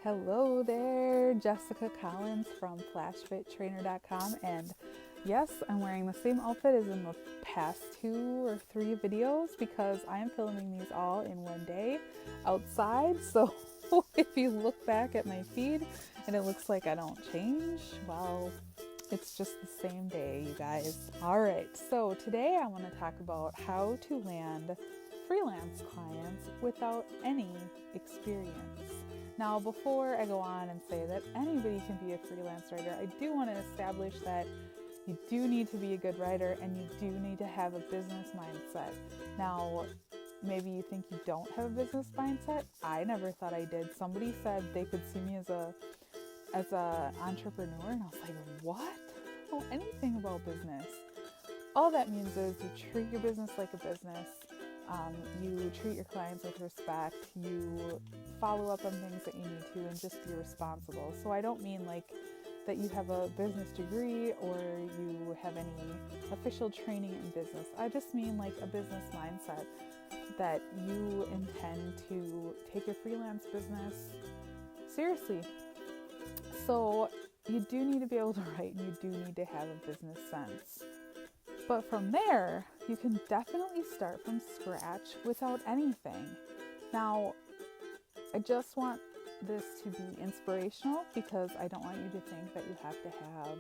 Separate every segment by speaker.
Speaker 1: Hello there, Jessica Collins from flashfittrainer.com, and yes, I'm wearing the same outfit as in the past 2 or 3 videos because I am filming these all in one day outside. So if you look back at my feed and it looks like I don't change, well, it's just the same day, you guys. All right, so today I want to talk about how to land freelance clients without any experience. Now, before I go on and say that anybody can be a freelance writer, I do want to establish that you do need to be a good writer and you do need to have a business mindset. Now, maybe you think you don't have a business mindset. I never thought I did. Somebody said they could see me as a entrepreneur, and I was like, what? I don't know anything about business. All that means is you treat your business like a business. You treat your clients with respect, you follow up on things that you need to, and just be responsible. So I don't mean like that you have a business degree or you have any official training in business. I just mean like a business mindset that you intend to take your freelance business seriously. So you do need to be able to write and you do need to have a business sense. But from there, you can definitely start from scratch without anything. Now, I just want this to be inspirational because I don't want you to think that you have to have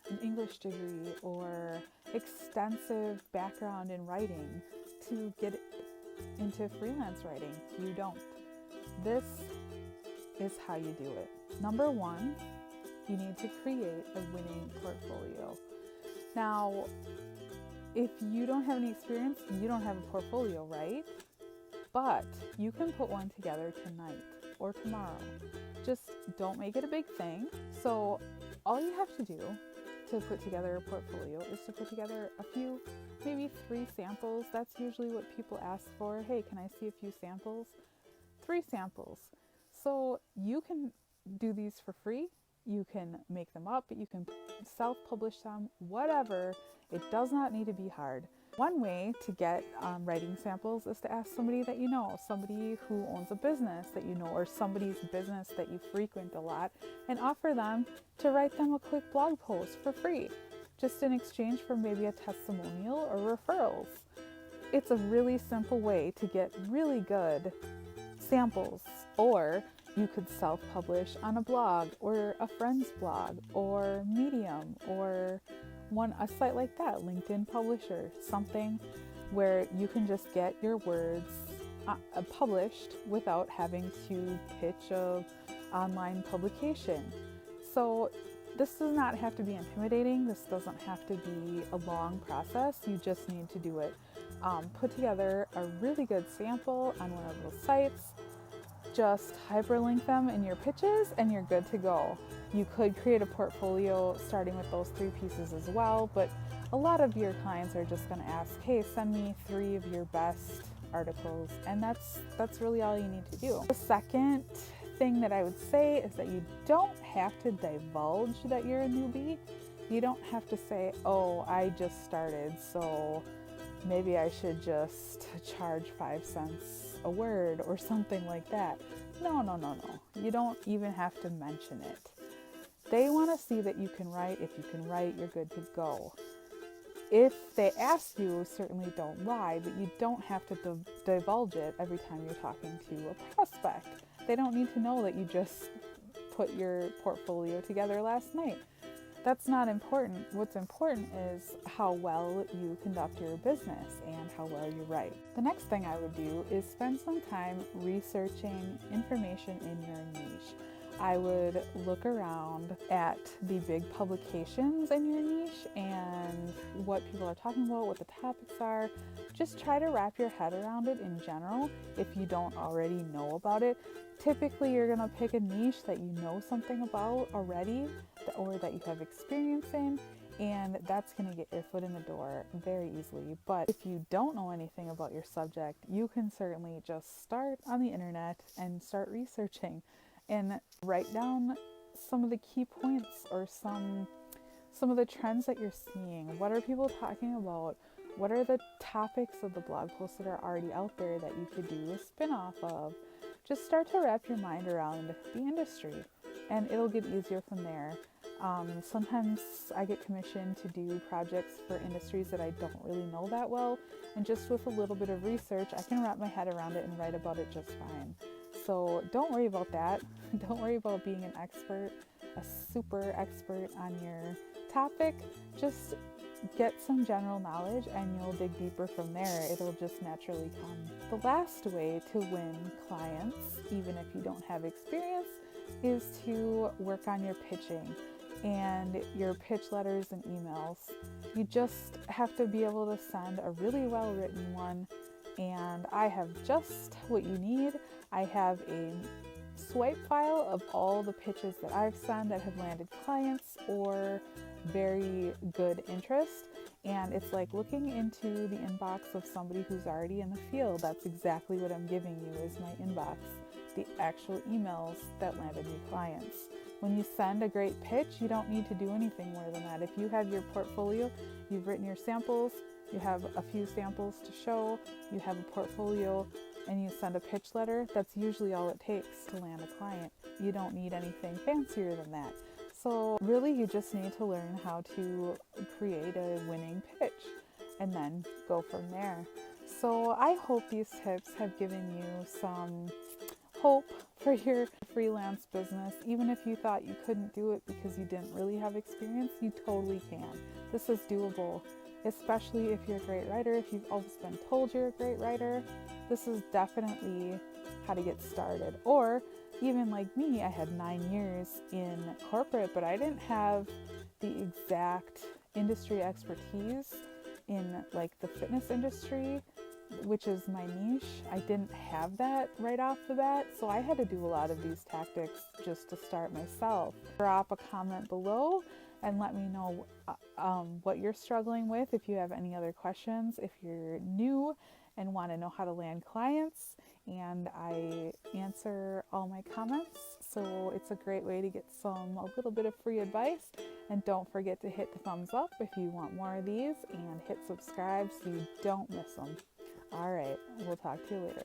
Speaker 1: an English degree or extensive background in writing to get into freelance writing. You don't. This is how you do it. Number 1, you need to create a winning portfolio. Now, if you don't have any experience, you don't have a portfolio, right? But you can put one together tonight or tomorrow. Just don't make it a big thing. So all you have to do to put together a portfolio is to put together a few, maybe 3 samples. That's usually what people ask for. Hey, can I see a few samples? 3 samples. So you can do these for free. You can make them up, you can self-publish them, whatever. It does not need to be hard. One way to get writing samples is to ask somebody that you know, somebody who owns a business that you know, or somebody's business that you frequent a lot, and offer them to write them a quick blog post for free, just in exchange for maybe a testimonial or referrals. It's a really simple way to get really good samples. Or you could self-publish on a blog or a friend's blog or Medium or a site like that, LinkedIn Publisher, something where you can just get your words published without having to pitch a online publication. So this does not have to be intimidating. This doesn't have to be a long process. You just need to do it. Put together a really good sample on one of those sites. Just hyperlink them in your pitches and you're good to go. You could create a portfolio starting with those 3 pieces as well, but a lot of your clients are just going to ask, hey, send me 3 of your best articles, and that's really all you need to do. The second thing that I would say is that you don't have to divulge that you're a newbie. You don't have to say, oh, I just started, so maybe I should just charge 5 cents a word or something like that. No. You don't even have to mention it. They want to see that you can write. If you can write, you're good to go. If they ask you, certainly don't lie, but you don't have to divulge it every time you're talking to a prospect. They don't need to know that you just put your portfolio together last night. That's not important. What's important is how well you conduct your business and how well you write. The next thing I would do is spend some time researching information in your niche. I would look around at the big publications in your niche and what people are talking about, what the topics are. Just try to wrap your head around it in general if you don't already know about it. Typically, you're going to pick a niche that you know something about already or that you have experience in, and that's going to get your foot in the door very easily. But if you don't know anything about your subject, you can certainly just start on the internet and start researching and write down some of the key points or some of the trends that you're seeing. What are people talking about? What are the topics of the blog posts that are already out there that you could do a spin-off of? just start to wrap your mind around the industry, and it'll get easier from there. Sometimes I get commissioned to do projects for industries that I don't really know that well, and just with a little bit of research, I can wrap my head around it and write about it just fine. So don't worry about that. Don't worry about being an expert, a super expert on your topic. Just get some general knowledge and you'll dig deeper from there. It'll just naturally come. The last way to win clients, even if you don't have experience, is to work on your pitching and your pitch letters and emails. You just have to be able to send a really well written one, and I have just what you need. I have a swipe file of all the pitches that I've sent that have landed clients or very good interest, and it's like looking into the inbox of somebody who's already in the field. That's exactly what I'm giving you is my inbox, the actual emails that landed me clients. When you send a great pitch, you don't need to do anything more than that. If you have your portfolio, you've written your samples, you have a few samples to show, you have a portfolio, and you send a pitch letter, that's usually all it takes to land a client. You don't need anything fancier than that. So really, you just need to learn how to create a winning pitch and then go from there. So I hope these tips have given you some hope for your freelance business. Even if you thought you couldn't do it because you didn't really have experience, you totally can. This is doable, especially if you're a great writer. If you've always been told you're a great writer, this is definitely how to get started. Or even like me, I had 9 years in corporate, but I didn't have the exact industry expertise in like the fitness industry, which is my niche. I didn't have that right off the bat, so I had to do a lot of these tactics just to start myself. Drop a comment below and let me know what you're struggling with. If you have any other questions, if you're new and want to know how to land clients, and I answer all my comments, so it's a great way to get a little bit of free advice. And don't forget to hit the thumbs up if you want more of these, and hit subscribe so you don't miss them. All right, we'll talk to you later.